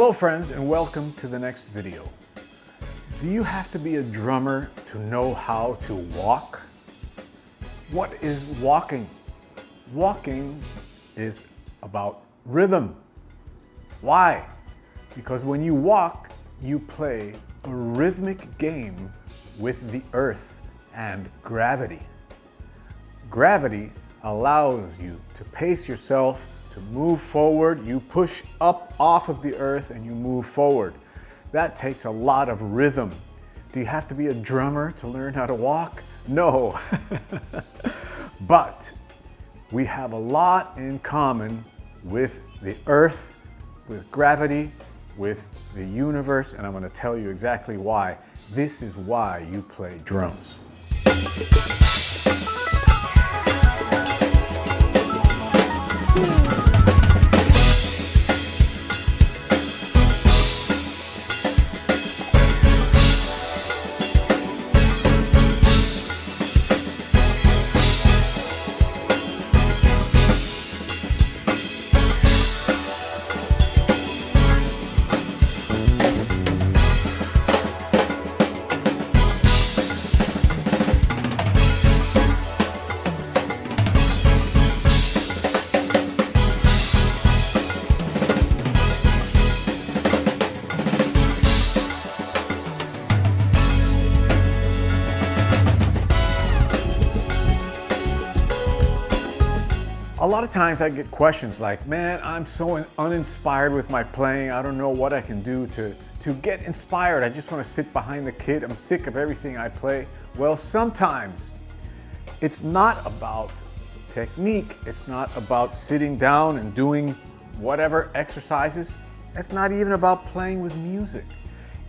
Hello friends, and welcome to the next video. Do you have to be a drummer to know how to walk? What is walking? Walking is about rhythm. Why? Because when you walk, you play a rhythmic game with the earth and gravity. Gravity allows you to pace yourself, to move forward. You push up off of the earth and you move forward. That takes a lot of rhythm. Do you have to be a drummer to learn how to walk? No. But we have a lot in common with the earth, with gravity, with the universe, and I'm going to tell you exactly why. This is why you play drums. A lot of times I get questions like, man, I'm so uninspired with my playing. I don't know what I can do to get inspired. I just want to sit behind the kit. I'm sick of everything I play. Well, sometimes it's not about technique. It's not about sitting down and doing whatever exercises. It's not even about playing with music.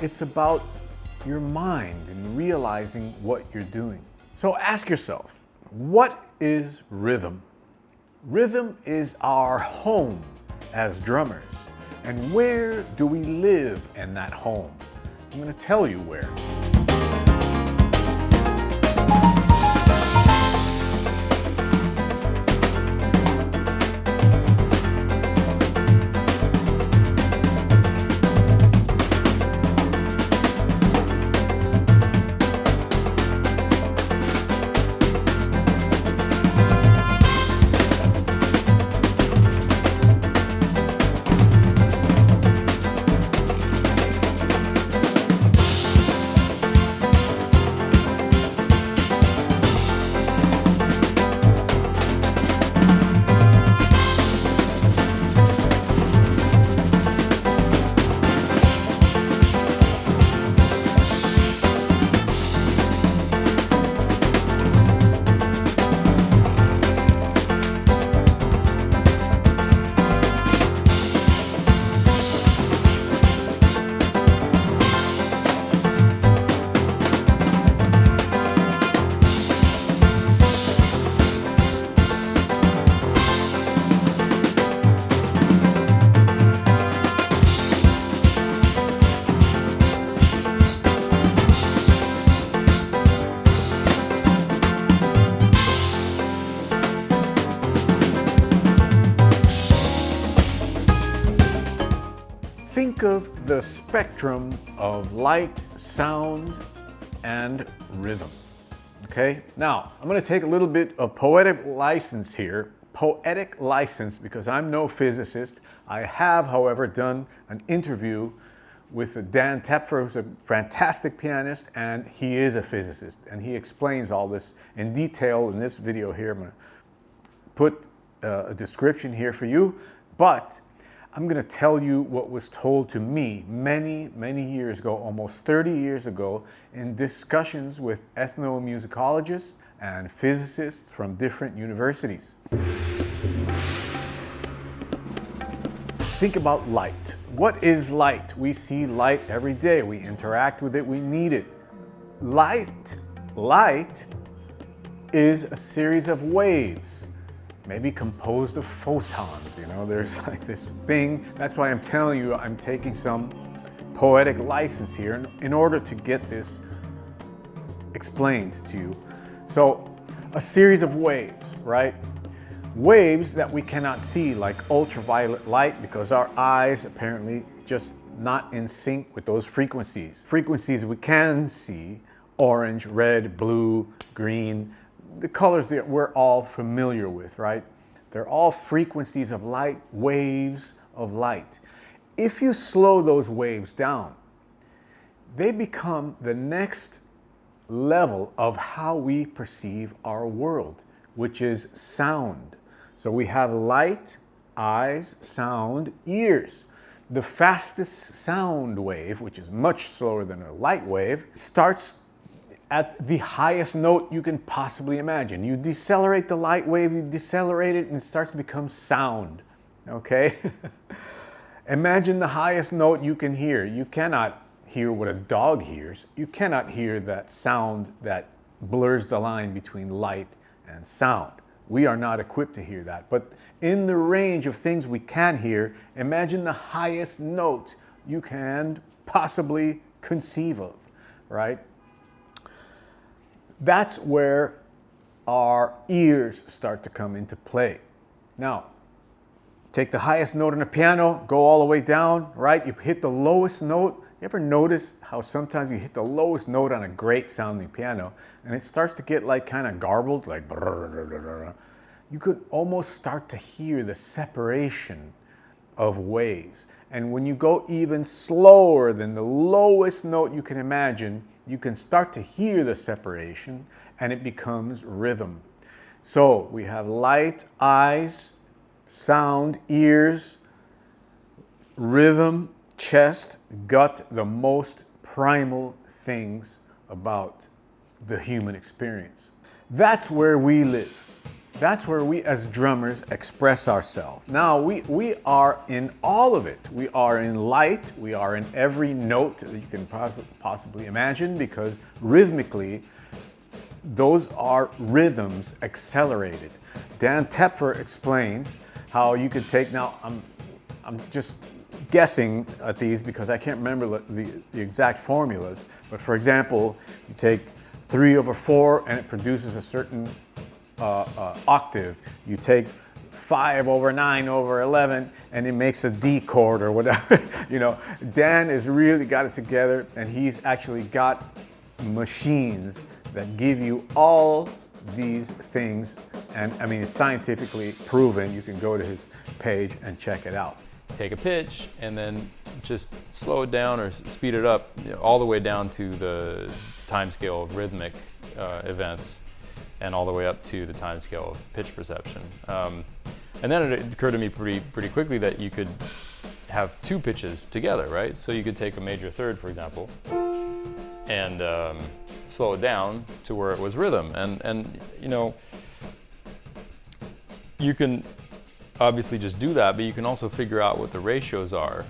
It's about your mind and realizing what you're doing. So ask yourself, what is rhythm? Rhythm is our home as drummers. And where do we live in that home? I'm going to tell you where. Think of the spectrum of light, sound, and rhythm. Okay? Now, I'm going to take a little bit of poetic license here. Poetic license, because I'm no physicist. I have, however, done an interview with Dan Tepfer, who's a fantastic pianist, and he is a physicist. And he explains all this in detail in this video here. I'm going to put a description here for you. But I'm going to tell you what was told to me many, many years ago, almost 30 years ago, in discussions with ethnomusicologists and physicists from different universities. Think about light. What is light? We see light every day. We interact with it. We need it. Light is a series of waves, maybe composed of photons. You know, there's like this thing. That's why I'm telling you I'm taking some poetic license here in order to get this explained to you. So a series of waves, right? Waves that we cannot see, like ultraviolet light, because our eyes apparently just not in sync with those frequencies. Frequencies we can see, orange, red, blue, green, the colors that we're all familiar with, right? They're all frequencies of light, waves of light. If you slow those waves down, they become the next level of how we perceive our world, which is sound. So we have light, eyes, sound, ears. The fastest sound wave, which is much slower than a light wave, starts at the highest note you can possibly imagine. You decelerate the light wave, you decelerate it, and it starts to become sound, okay? Imagine the highest note you can hear. You cannot hear what a dog hears. You cannot hear that sound that blurs the line between light and sound. We are not equipped to hear that. But in the range of things we can hear, imagine the highest note you can possibly conceive of, right? That's where our ears start to come into play. Now, take the highest note on a piano, go all the way down, right? You hit the lowest note. You ever notice how sometimes you hit the lowest note on a great sounding piano and it starts to get like kind of garbled, like you could almost start to hear the separation of waves. And when you go even slower than the lowest note you can imagine, you can start to hear the separation and it becomes rhythm. So we have light, eyes, sound, ears, rhythm, chest, gut, the most primal things about the human experience. That's where we live. That's where we as drummers express ourselves. Now, we are in all of it. We are in light. We are in every note that you can possibly imagine, because rhythmically, those are rhythms accelerated. Dan Tepfer explains how you could take, now I'm just guessing at these because I can't remember the exact formulas, but for example, you take 3/4 and it produces a certain octave. You take 5/9/11 and it makes a D chord or whatever. You know, Dan has really got it together, and he's actually got machines that give you all these things, and I mean, it's scientifically proven. You can go to his page and check it out. Take a pitch and then just slow it down or speed it up, you know, all the way down to the time scale of rhythmic events, and all the way up to the time scale of pitch perception. And then it occurred to me pretty quickly that you could have two pitches together, right? So you could take a major third, for example, and slow it down to where it was rhythm. And you know, you can obviously just do that, but you can also figure out what the ratios are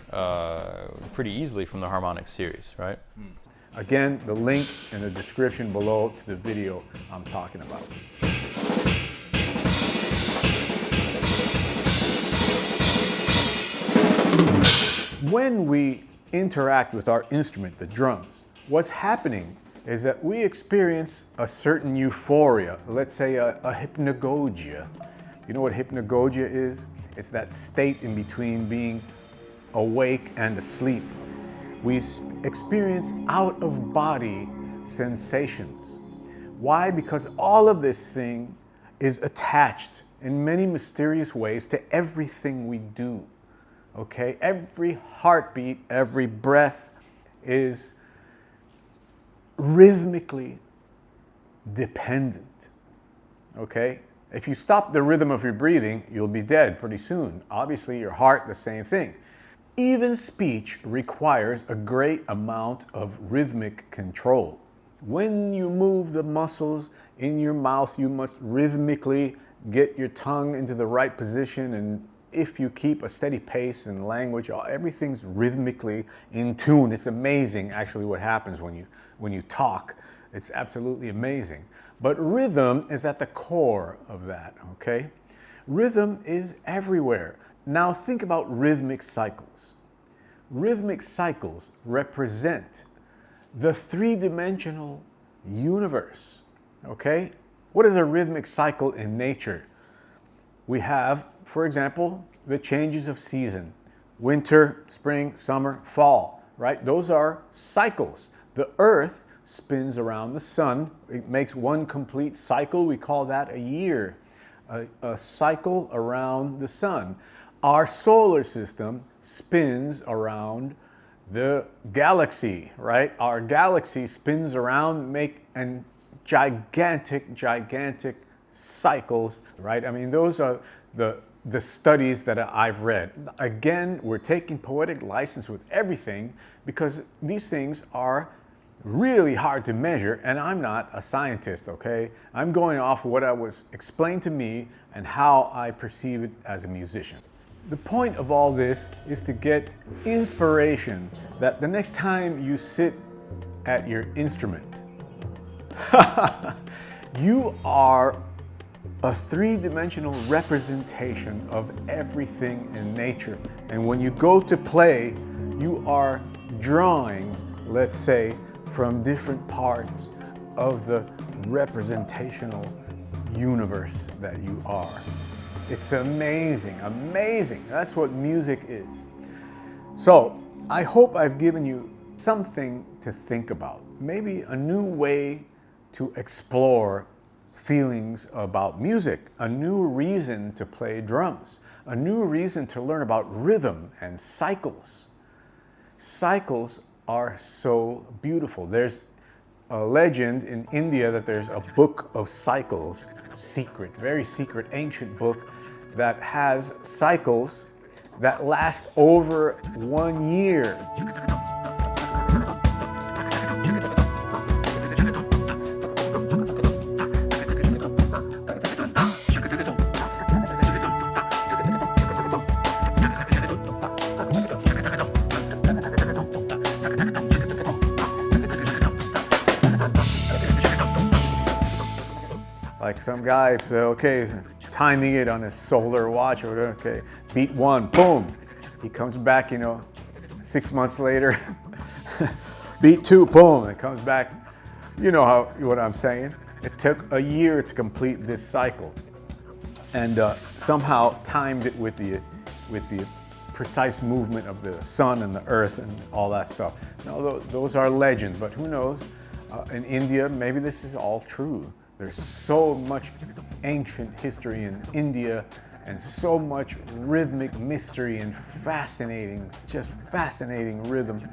pretty easily from the harmonic series, right? Again, the link in the description below to the video I'm talking about. When we interact with our instrument, the drums, what's happening is that we experience a certain euphoria, let's say a hypnagogia. You know what hypnagogia is? It's that state in between being awake and asleep. We experience out-of-body sensations. Why? Because all of this thing is attached in many mysterious ways to everything we do. Okay? Every heartbeat, every breath is rhythmically dependent. Okay? If you stop the rhythm of your breathing, you'll be dead pretty soon. Obviously, your heart, the same thing. Even speech requires a great amount of rhythmic control. When you move the muscles in your mouth, you must rhythmically get your tongue into the right position, and if you keep a steady pace in language, everything's rhythmically in tune. It's amazing actually what happens when you talk. It's absolutely amazing. But rhythm is at the core of that, okay? Rhythm is everywhere. Now think about rhythmic cycles. Rhythmic cycles represent the three-dimensional universe, okay? What is a rhythmic cycle in nature? We have, for example, the changes of season. winter, spring, summer, fall, right? Those are cycles. The earth spins around the sun. It makes one complete cycle. We call that a year, a cycle around the sun. Our solar system spins around the galaxy, right? Our galaxy spins around, and gigantic cycles, right? I mean, those are the studies that I've read. Again, we're taking poetic license with everything because these things are really hard to measure, and I'm not a scientist, okay? I'm going off what was explained to me and how I perceive it as a musician. The point of all this is to get inspiration that the next time you sit at your instrument, you are a three-dimensional representation of everything in nature. And when you go to play, you are drawing, let's say, from different parts of the representational universe that you are. It's amazing, amazing. That's what music is. So I hope I've given you something to think about. Maybe a new way to explore feelings about music, a new reason to play drums, a new reason to learn about rhythm and cycles. Cycles are so beautiful. There's a legend in India that there's a book of cycles, secret, very secret, ancient book that has cycles that last over 1 year. Like some guy said, okay, timing it on his solar watch or whatever, okay, beat 1, boom. He comes back, 6 months later, beat 2, boom, it comes back. You know what I'm saying? It took a year to complete this cycle, and somehow timed it with the precise movement of the sun and the earth and all that stuff. Now, those are legends, but who knows? In India, maybe this is all true. There's so much ancient history in India and so much rhythmic mystery and just fascinating rhythm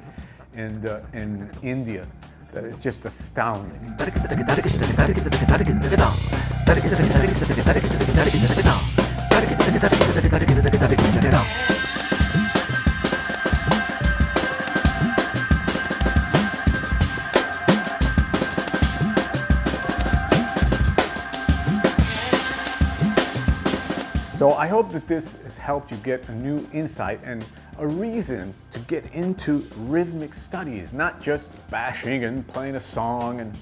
in India that is just astounding. So I hope that this has helped you get a new insight and a reason to get into rhythmic studies, not just bashing and playing a song and,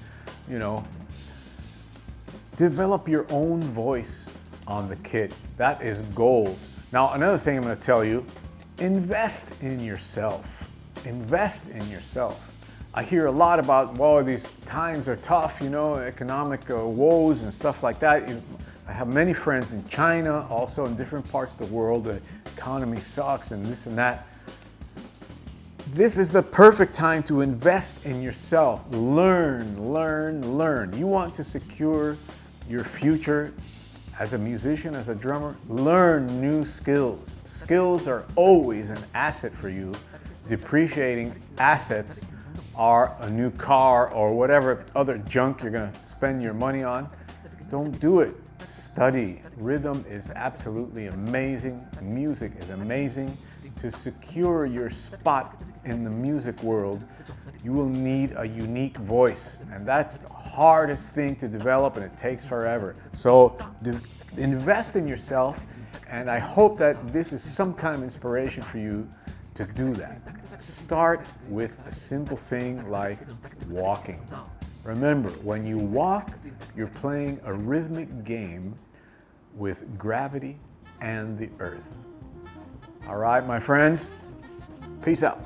develop your own voice on the kit. That is gold. Now, another thing I'm going to tell you, invest in yourself. Invest in yourself. I hear a lot about, well, these times are tough, economic woes and stuff like that. I have many friends in China, also in different parts of the world. The economy sucks and this and that. This is the perfect time to invest in yourself. Learn, learn, learn. You want to secure your future as a musician, as a drummer? Learn new skills. Skills are always an asset for you. Depreciating assets are a new car or whatever other junk you're going to spend your money on. Don't do it. Study. Rhythm is absolutely amazing. Music is amazing. To secure your spot in the music world, you will need a unique voice, and that's the hardest thing to develop, and it takes forever. So invest in yourself, and I hope that this is some kind of inspiration for you to do that. Start with a simple thing like walking. Remember, when you walk, you're playing a rhythmic game with gravity and the earth. All right, my friends, peace out.